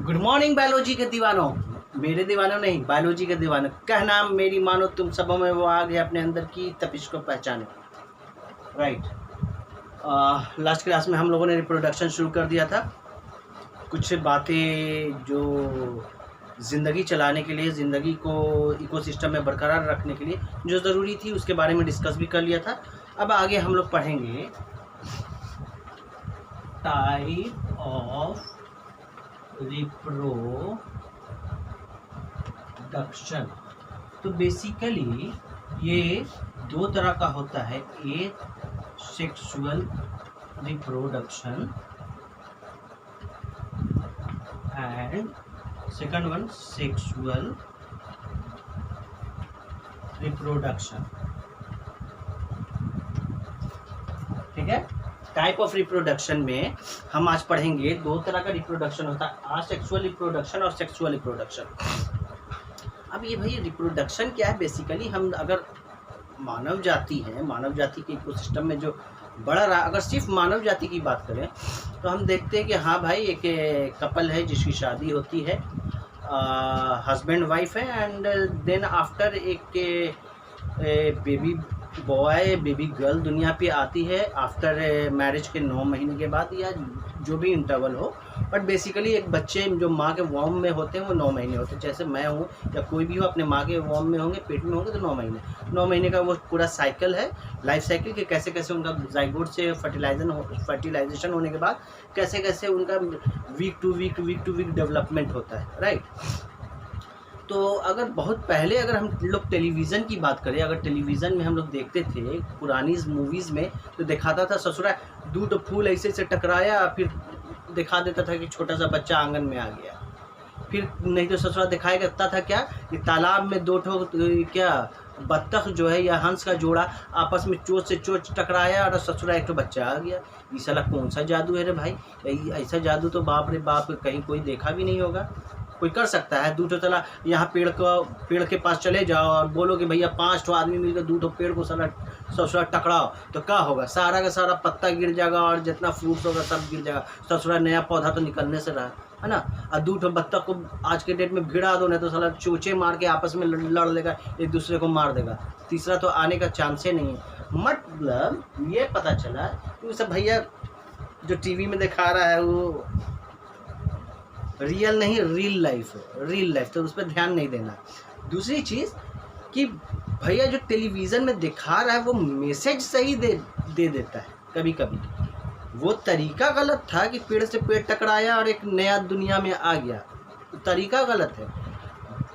Good morning biology के दीवानों, मेरे दीवानों नहीं, बायोलॉजी के दीवानों। कहना मेरी मानो, तुम सबों में वो आग है अपने अंदर की, तपिश को पहचाने। राइट। लास्ट क्लास में हम लोगों ने रिप्रोडक्शन शुरू कर दिया था। कुछ बातें जो ज़िंदगी चलाने के लिए, ज़िंदगी को इकोसिस्टम में बरकरार रखने के लिए जो ज़रूरी थी, उसके बारे में डिस्कस भी कर लिया था। अब आगे हम लोग पढ़ेंगे टाइप ऑफ रिप्रोडक्शन। तो बेसिकली ये दो तरह का होता है, ए sexual reproduction and second one sexual reproduction. ठीक है। टाइप ऑफ रिप्रोडक्शन में हम आज पढ़ेंगे दो तरह का रिप्रोडक्शन होता है, असेक्सुअल रिप्रोडक्शन और सेक्सुअल रिप्रोडक्शन। अब ये भाई रिप्रोडक्शन क्या है? बेसिकली हम अगर मानव जाति है, मानव जाति के इकोसिस्टम में जो बढ़ रहा, अगर सिर्फ मानव जाति की बात करें तो हम देखते हैं कि हाँ भाई, एक कपल है जिसकी शादी होती है, हस्बैंड वाइफ है, एंड देन आफ्टर एक बेबी बॉय बेबी गर्ल दुनिया पे आती है आफ्टर मैरिज के 9 महीने के बाद, या जो भी इंटरवल हो। बट बेसिकली एक बच्चे जो माँ के वॉर्म में होते हैं वो 9 महीने होते हैं। जैसे मैं हूँ या कोई भी हो, अपने माँ के वॉर्म में होंगे, पेट में होंगे तो 9 महीने का वो पूरा साइकिल है, लाइफ साइकिल के कैसे कैसे उनका जाइगोट से फर्टिलाइजेशन होने के बाद कैसे कैसे उनका वीक टू वीक डेवलपमेंट होता है। राइट। तो अगर बहुत पहले अगर हम लोग टेलीविज़न की बात करें, अगर टेलीविज़न में हम लोग देखते थे पुरानी मूवीज़ में, तो दिखाता था ससुरा दूध फूल ऐसे से टकराया, फिर दिखा देता था कि छोटा सा बच्चा आंगन में आ गया। फिर नहीं तो ससुरा दिखाया करता था क्या, कि तालाब में दो ठो क्या बत्तख जो है या हंस का जोड़ा आपस में चोंच से चोंच टकराया और ससुरा एक तो बच्चा आ गया। ये साला कौन सा जादू है रे भाई? ऐसा जादू तो बाप रे बाप कहीं कोई देखा भी नहीं होगा। कोई कर सकता है? दूठो चला यहाँ पेड़ के पास चले जाओ और बोलो कि भैया 5 ठो आदमी मिलकर दूठो पेड़ को सारा ससुरा टकराओ, तो क्या होगा? सारा का सारा पत्ता गिर जाएगा और जितना फ्रूट्स होगा सब गिर जाएगा। ससुरा नया पौधा तो निकलने से रहा है ना। और दूठो बत्तख को आज के डेट में भिड़ा दो, नहीं तो साला चोचे मार के आपस में लड़ लेगा, एक दूसरे को मार देगा। तीसरा तो आने का चांस ही नहीं है। मतलब ये पता चला कि सब भैया जो टीवी में दिखा रहा है वो रियल नहीं, रियल लाइफ है, रियल लाइफ, तो उस पर ध्यान नहीं देना। दूसरी चीज़ कि भैया जो टेलीविज़न में दिखा रहा है वो मैसेज सही दे देता है, कभी कभी वो तरीका गलत था कि पेड़ से पेड़ टकराया और एक नया दुनिया में आ गया, तो तरीका गलत है।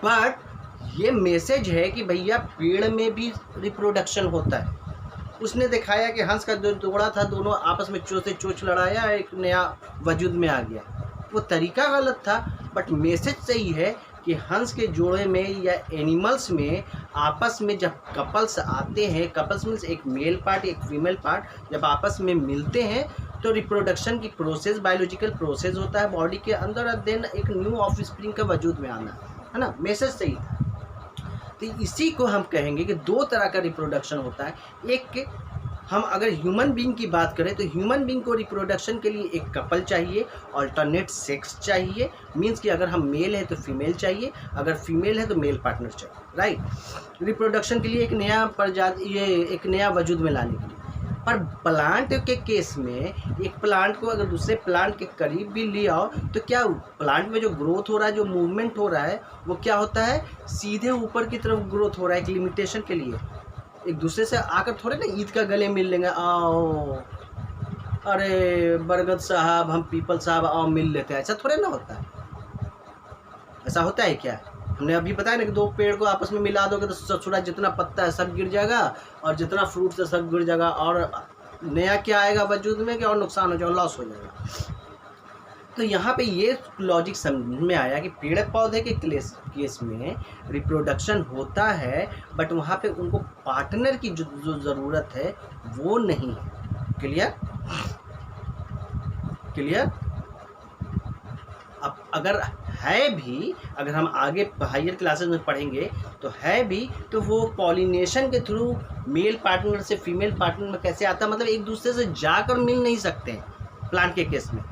बट ये मैसेज है कि भैया पेड़ में भी रिप्रोडक्शन होता है। उसने दिखाया कि हंस का जो जोड़ा था, दोनों आपस में चोंच से चोंच लड़ाया, एक नया वजूद में आ गया। वो तरीका गलत था बट मैसेज सही है कि हंस के जोड़े में या एनिमल्स में आपस में जब कपल्स आते हैं, कपल्स मीन्स एक मेल पार्ट एक फीमेल पार्ट जब आपस में मिलते हैं तो रिप्रोडक्शन की प्रोसेस, बायोलॉजिकल प्रोसेस होता है बॉडी के अंदर, और देन एक न्यू ऑफस्प्रिंग का वजूद में आना, है ना। मैसेज सही था। तो इसी को हम कहेंगे कि दो तरह का रिप्रोडक्शन होता है। एक, हम अगर ह्यूमन बीइंग की बात करें तो ह्यूमन बीइंग को रिप्रोडक्शन के लिए एक कपल चाहिए, अल्टरनेट सेक्स चाहिए, मींस कि अगर हम मेल है तो फीमेल चाहिए, अगर फीमेल है तो मेल पार्टनर चाहिए। राइट। रिप्रोडक्शन के लिए एक नया प्रजाति, ये एक नया वजूद में लाने के लिए। पर प्लांट के केस में एक प्लांट को अगर दूसरे प्लांट के करीब भी ले आओ तो क्या प्लांट में जो ग्रोथ हो रहा है, जो मूवमेंट हो रहा है, वो क्या होता है? सीधे ऊपर की तरफ ग्रोथ हो रहा है एक लिमिटेशन के लिए। एक दूसरे से आकर थोड़े ना ईद का गले मिल लेंगे, आओ अरे बरगद साहब, हम पीपल साहब, आओ मिल लेते हैं, ऐसा थोड़े ना होता है। ऐसा होता है क्या? हमने अभी बताया ना कि दो पेड़ को आपस में मिला दोगे तो ससुरा जितना पत्ता है सब गिर जाएगा और जितना फ्रूट्स है सब गिर जाएगा, और नया क्या आएगा वजूद में कि और नुकसान हो जाएगा, लॉस हो जाएगा। तो यहाँ पे ये लॉजिक समझ में आया कि पेड़ पौधे के केस में रिप्रोडक्शन होता है बट वहाँ पे उनको पार्टनर की जो ज़रूरत है वो नहीं है। क्लियर? क्लियर? अब अगर है भी, अगर हम आगे हायर क्लासेस में पढ़ेंगे तो है भी, तो वो पॉलिनेशन के थ्रू मेल पार्टनर से फीमेल पार्टनर में कैसे आता है? मतलब एक दूसरे से जाकर मिल नहीं सकते हैं प्लांट के केस में।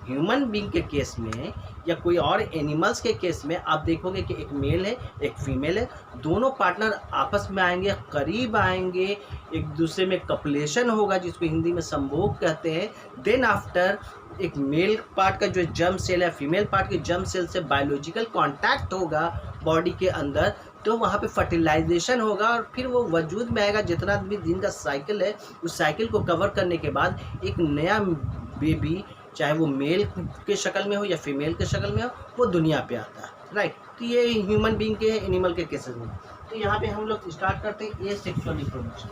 ह्यूमन बीइंग के केस में या कोई और एनिमल्स के केस में आप देखोगे कि एक मेल है एक फीमेल है, दोनों पार्टनर आपस में आएंगे, करीब आएंगे, एक दूसरे में कपलेशन होगा जिसको हिंदी में संभोग कहते हैं। देन आफ्टर एक मेल पार्ट का जो जर्म सेल है फीमेल पार्ट के जर्म सेल से बायोलॉजिकल कांटेक्ट होगा बॉडी के अंदर, तो वहाँ पे फर्टिलाइजेशन होगा और फिर वो वजूद में आएगा। जितना भी दिन का साइकिल है उस साइकिल को कवर करने के बाद एक नया बेबी, चाहे वो मेल के शक्ल में हो या फीमेल के शक्ल में हो, वो दुनिया पे आता है, राइट। तो ये ह्यूमन बीइंग के एनिमल के केसेस में। तो यहाँ पे हम लोग स्टार्ट करते हैं ए सेक्सुअल रिप्रोडक्शन।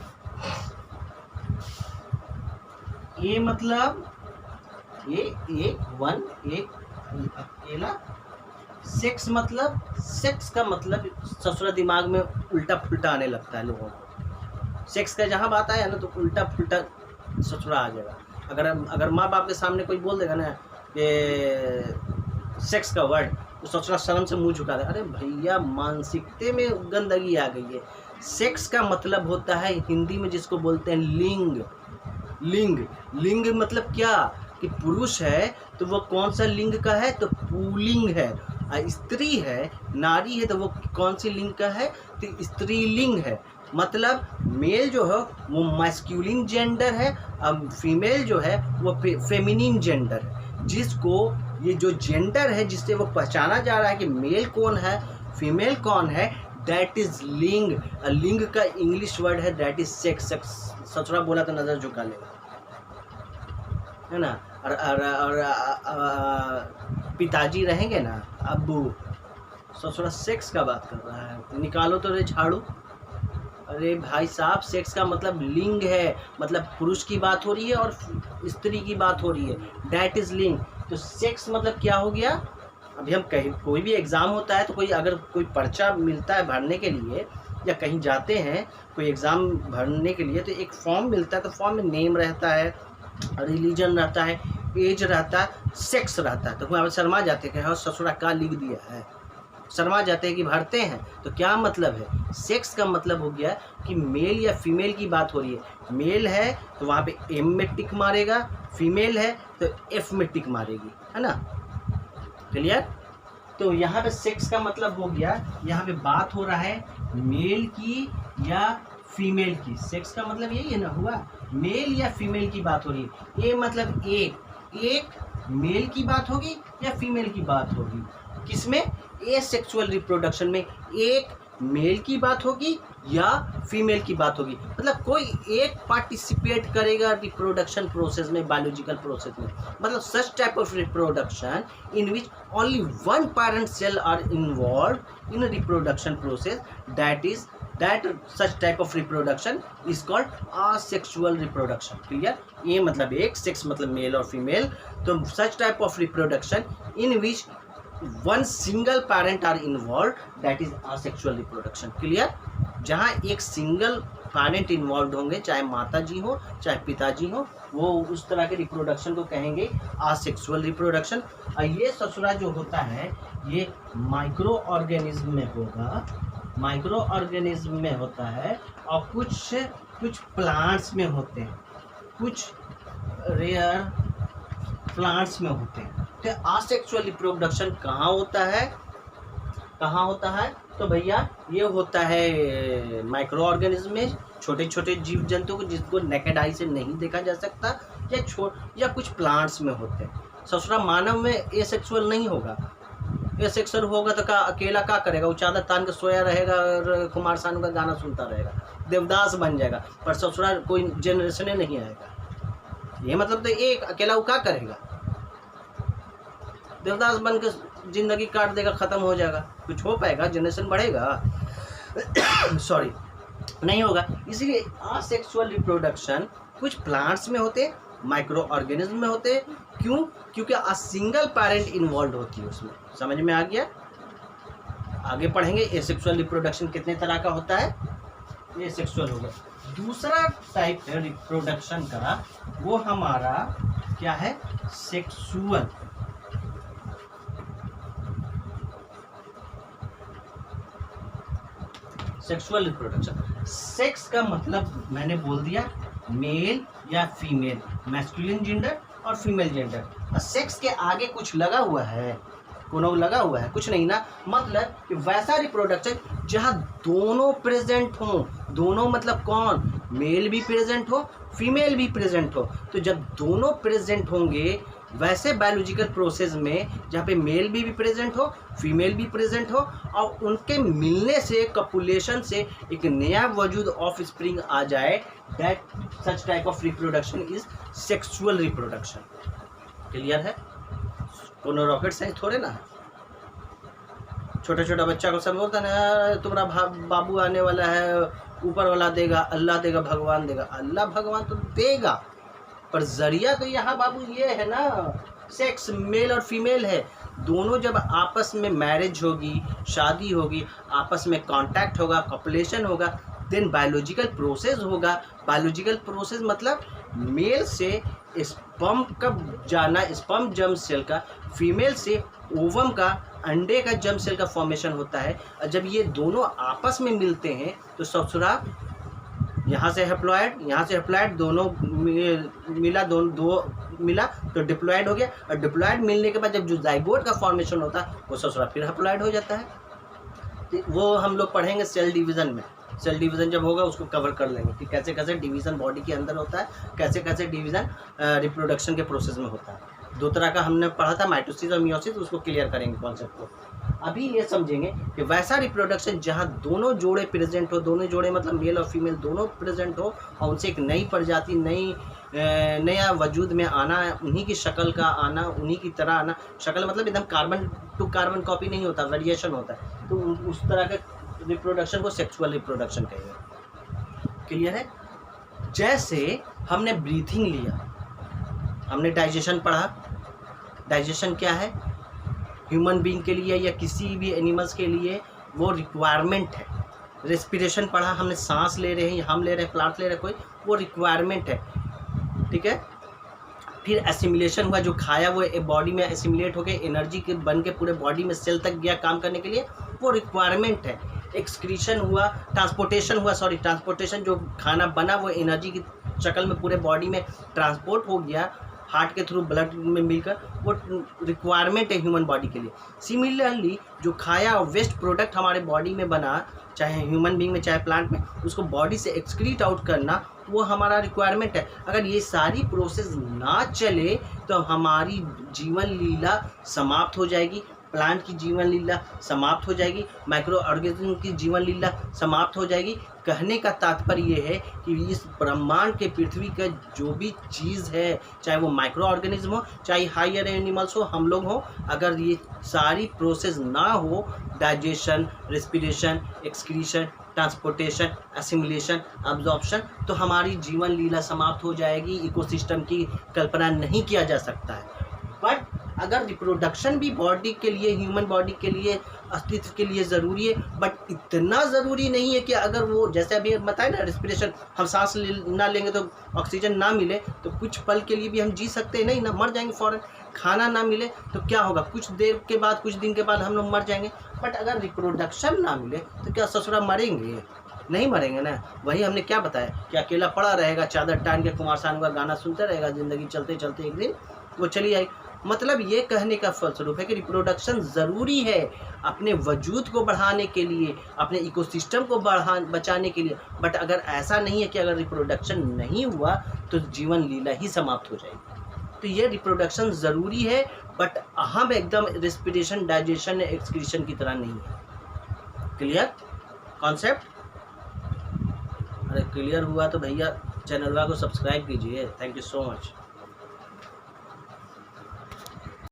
ये मतलब ये एक वन एक अकेला, सेक्स का मतलब ससुरा दिमाग में उल्टा पुल्टा आने लगता है लोगों को। सेक्स का जहाँ बात आया ना तो उल्टा पुल्टा ससुरा आ जाएगा। अगर माँ बाप के सामने कोई बोल देगा ना कि सेक्स का वर्ड, तो ससुरा शर्म से मुंह झुका देगा। अरे भैया मानसिकता में गंदगी आ गई है। सेक्स का मतलब होता है हिंदी में जिसको बोलते हैं लिंग। लिंग मतलब क्या कि पुरुष है तो वो कौन सा लिंग का है, तो पुल्लिंग है। स्त्री है नारी है तो वो कौन सी लिंग का है, तो स्त्रीलिंग है। मतलब मेल जो है वो मैस्कुलिन जेंडर है, अब फीमेल जो है वो फेमिनिन जेंडर है। जिसको ये जो जेंडर है जिससे वो पहचाना जा रहा है कि मेल कौन है फीमेल कौन है, दैट इज लिंग। लिंग का इंग्लिश वर्ड है दैट इज सेक्स। ससुरा बोला तो नज़र झुका लेगा, है ना। और पिताजी रहेंगे ना, अब्बू, ससुरा सेक्स का बात कर रहा है, निकालो तो रे झाड़ू। अरे भाई साहब, सेक्स का मतलब लिंग है, मतलब पुरुष की बात हो रही है और स्त्री की बात हो रही है, दैट इज लिंग। तो सेक्स मतलब क्या हो गया। अभी हम कहीं कोई भी एग्ज़ाम होता है तो अगर कोई पर्चा मिलता है भरने के लिए या कहीं जाते हैं कोई एग्ज़ाम भरने के लिए, तो एक फॉर्म मिलता है। तो फॉर्म में नेम रहता है, रिलीजन रहता है, एज रहता है, सेक्स रहता है। तो वहाँ पर शर्मा जाते हैं कि हाँ ससुरा का लिख दिया है, शर्मा जाते हैं कि भरते हैं। तो क्या मतलब है, सेक्स का मतलब हो गया कि मेल या फीमेल की बात हो रही है। मेल है तो वहाँ पे एम में टिक मारेगा, फीमेल है तो एफ में टिक मारेगी, है ना। क्लियर। तो यहाँ पे सेक्स का मतलब हो गया, यहाँ पे बात हो रहा है मेल की या फीमेल की। सेक्स का मतलब यही है ना, हुआ मेल या फीमेल की बात हो रही है। ये मतलब एक मेल की बात होगी या फीमेल की बात होगी, किसमें, ए सेक्सुअल रिप्रोडक्शन में एक मेल की बात होगी या फीमेल की बात होगी। मतलब कोई एक पार्टिसिपेट करेगा रिप्रोडक्शन प्रोसेस में, बायोलॉजिकल प्रोसेस में। मतलब such type of reproduction in which only one parent cell are involve in reproduction process, that such type of reproduction is called asexual reproduction. Clear. ये मतलब एक, सेक्स मतलब mail और female. तो such type of reproduction in which one single parent are involved, that is asexual reproduction. Clear. जहाँ एक single parent involve होंगे, चाहे माता जी हो चाहे पिताजी हो, वो उस तरह के रिप्रोडक्शन को कहेंगे आसेक्सुअल रिप्रोडक्शन। और ये ससुरा जो होता है ये माइक्रो ऑर्गेनिज्म में होगा, माइक्रो ऑर्गेनिज्म में होता है और कुछ प्लांट्स में होते हैं, कुछ रेयर प्लांट्स में होते हैं। तो आसेक्सुअल रिप्रोडक्शन कहाँ होता है, तो भैया ये होता है माइक्रो ऑर्गेनिज्म में, छोटे छोटे जीव जंतु को जिसको नेकेड आई से नहीं देखा जा सकता, या कुछ प्लांट्स में होते हैं। ससुरा मानव में एसेक्सुअल नहीं होगा। एसेक्सुअल होगा तो अकेला क्या करेगा, वो चादर तान के सोया रहेगा और कुमार सानू का गाना सुनता रहेगा, देवदास बन जाएगा। पर ससुरा कोई जनरेशन नहीं आएगा। ये मतलब तो एक अकेला वो क्या करेगा, देवदास बन के जिंदगी काट देगा, ख़त्म हो जाएगा। कुछ हो पाएगा, जनरेशन बढ़ेगा सॉरी, नहीं होगा। इसीलिए असेक्सुअल रिप्रोडक्शन कुछ प्लांट्स में होते, माइक्रो ऑर्गेनिज्म में होते। क्यों, क्योंकि अ सिंगल पेरेंट इन्वॉल्व होती है उसमें। समझ में आ गया। आगे पढ़ेंगे एसेक्सुअल रिप्रोडक्शन कितने तरह का होता है। ये सेक्सुअल हो गया। दूसरा टाइप है रिप्रोडक्शन का, वो हमारा क्या है, सेक्सुअल। सेक्सुअल रिप्रोडक्शन, सेक्स का मतलब मैंने बोल दिया मेल या फीमेल, मैस्कुलिन जेंडर और फीमेल जेंडर। सेक्स के आगे कुछ लगा हुआ है, कोनो लगा हुआ है, कुछ नहीं ना। मतलब कि वैसा रिप्रोडक्शन जहाँ दोनों प्रेजेंट हों, दोनों मतलब कौन, मेल भी प्रेजेंट हो फीमेल भी प्रेजेंट हो। तो जब दोनों प्रेजेंट होंगे वैसे बायोलॉजिकल प्रोसेस में जहाँ पे मेल भी प्रेजेंट हो फीमेल भी प्रेजेंट हो और उनके मिलने से कपुलेशन से एक नया वजूद ऑफ स्प्रिंग आ जाए, that such type of reproduction is sexual reproduction. Clear है? कोनो रॉकेट साइंस थोड़े ना है। छोटा छोटा बच्चा को सब बोलता है ना तुम्हारा बाबू आने वाला है, ऊपर वाला देगा, अल्लाह देगा, भगवान देगा। अल्लाह भगवान तो देगा, पर जरिया तो यहाँ बाबू ये है ना, सेक्स मेल और फीमेल है। दोनों जब आपस में मैरिज होगी, शादी होगी, आपस में कांटेक्ट होगा, कॉपुलेशन होगा, देन बायोलॉजिकल प्रोसेस होगा। बायोलॉजिकल प्रोसेस मतलब मेल से स्पर्म का जाना, स्पर्म जर्म सेल का, फीमेल से ओवम का, अंडे का जर्म सेल का फॉर्मेशन होता है। और जब ये दोनों आपस में मिलते हैं तो ससुरा यहाँ से हैप्लॉइड, यहाँ से हैप्लॉइड, दोनों मिला, दो मिला तो डिप्लॉइड हो गया। और डिप्लॉइड मिलने के बाद जब जो जाइगोट का फॉर्मेशन होता है वो ससुरा फिर हैप्लॉइड हो जाता है। वो हम लोग पढ़ेंगे सेल डिवीज़न में। सेल डिवीज़न जब होगा उसको कवर कर लेंगे कि कैसे कैसे डिवीज़न बॉडी के अंदर होता है, कैसे कैसे डिवीज़न रिप्रोडक्शन के प्रोसेस में होता है। दो तरह का हमने पढ़ा था, माइटोसिस और मियोसिस, उसको क्लियर करेंगे कॉन्सेप्ट को। अभी ये समझेंगे कि वैसा रिप्रोडक्शन जहाँ दोनों जोड़े प्रेजेंट हो, दोनों जोड़े मतलब मेल और फीमेल दोनों प्रेजेंट हो और उनसे एक नई प्रजाति, नया वजूद में आना, उन्हीं की शक्ल का आना, उन्हीं की तरह आना। शक्ल मतलब एकदम कार्बन टू कार्बन कॉपी नहीं होता, वेरिएशन होता है। तो उस तरह के रिप्रोडक्शन को सेक्सुअल रिप्रोडक्शन कहेंगे। क्लियर है? जैसे हमने ब्रीथिंग लिया, हमने डाइजेशन पढ़ा। डाइजेशन क्या है? ह्यूमन बीइंग के लिए या किसी भी एनिमल्स के लिए वो रिक्वायरमेंट है। रेस्पिरेशन पढ़ा हमने, सांस ले रहे हैं, हम ले रहे हैं, प्लांट ले रहे हैं, कोई वो रिक्वायरमेंट है। ठीक है? फिर एसिमिलेशन हुआ, जो खाया वो बॉडी में एसिमिलेट होकर एनर्जी के बन के पूरे बॉडी में सेल तक गया काम करने के लिए, वो रिक्वायरमेंट है। एक्सक्रीशन हुआ, ट्रांसपोर्टेशन, जो खाना बना वो एनर्जी की शक्ल में पूरे बॉडी में ट्रांसपोर्ट हो गया, हार्ट के थ्रू ब्लड में मिलकर, वो रिक्वायरमेंट है ह्यूमन बॉडी के लिए। सिमिलरली जो खाया और वेस्ट प्रोडक्ट हमारे बॉडी में बना, चाहे ह्यूमन बीइंग में चाहे प्लांट में, उसको बॉडी से एक्सक्रीट आउट करना, वो हमारा रिक्वायरमेंट है। अगर ये सारी प्रोसेस ना चले तो हमारी जीवन लीला समाप्त हो जाएगी, प्लांट की जीवन लीला समाप्त हो जाएगी, माइक्रो ऑर्गेनिज्म की जीवन लीला समाप्त हो जाएगी। कहने का तात्पर्य ये है कि इस ब्रह्मांड के पृथ्वी का जो भी चीज़ है, चाहे वो माइक्रो ऑर्गेनिज्म हो, चाहे हायर एनिमल्स हो, हम लोग हो, अगर ये सारी प्रोसेस ना हो, digestion, respiration, excretion, transportation, assimilation, absorption, तो हमारी जीवन लीला समाप्त हो जाएगी। इकोसिस्टम की कल्पना नहीं किया जा सकता है। बट अगर रिप्रोडक्शन भी बॉडी के लिए, ह्यूमन बॉडी के लिए, अस्तित्व के लिए ज़रूरी है, बट इतना ज़रूरी नहीं है कि अगर वो, जैसे अभी बताए ना, रेस्पिरेशन, हम सांस ना लेंगे तो ऑक्सीजन ना मिले तो कुछ पल के लिए भी हम जी सकते हैं नहीं ना, मर जाएंगे फ़ौरन। खाना ना मिले तो क्या होगा, कुछ देर के बाद, कुछ दिन के बाद हम लोग मर जाएंगे। बट अगर रिप्रोडक्शन ना मिले तो क्या ससुरा मरेंगे? नहीं मरेंगे ना। वही हमने क्या बताया कि अकेला पड़ा रहेगा, चादर टान के कुमार सानू का गाना सुनते रहेगा, ज़िंदगी चलते चलते एक दिन वो चली आएगी। मतलब ये कहने का फलस्वरूप है कि रिप्रोडक्शन ज़रूरी है अपने वजूद को बढ़ाने के लिए, अपने इकोसिस्टम को बचाने के लिए। बट अगर ऐसा नहीं है कि अगर रिप्रोडक्शन नहीं हुआ तो जीवन लीला ही समाप्त हो जाएगी। तो ये रिप्रोडक्शन ज़रूरी है, बट अहम एकदम रेस्पिरेशन, डाइजेशन, एक्सक्रीशन की तरह नहीं है। Clear concept? अरे क्लियर हुआ तो भैया चैनल को सब्सक्राइब कीजिए। Thank you so much.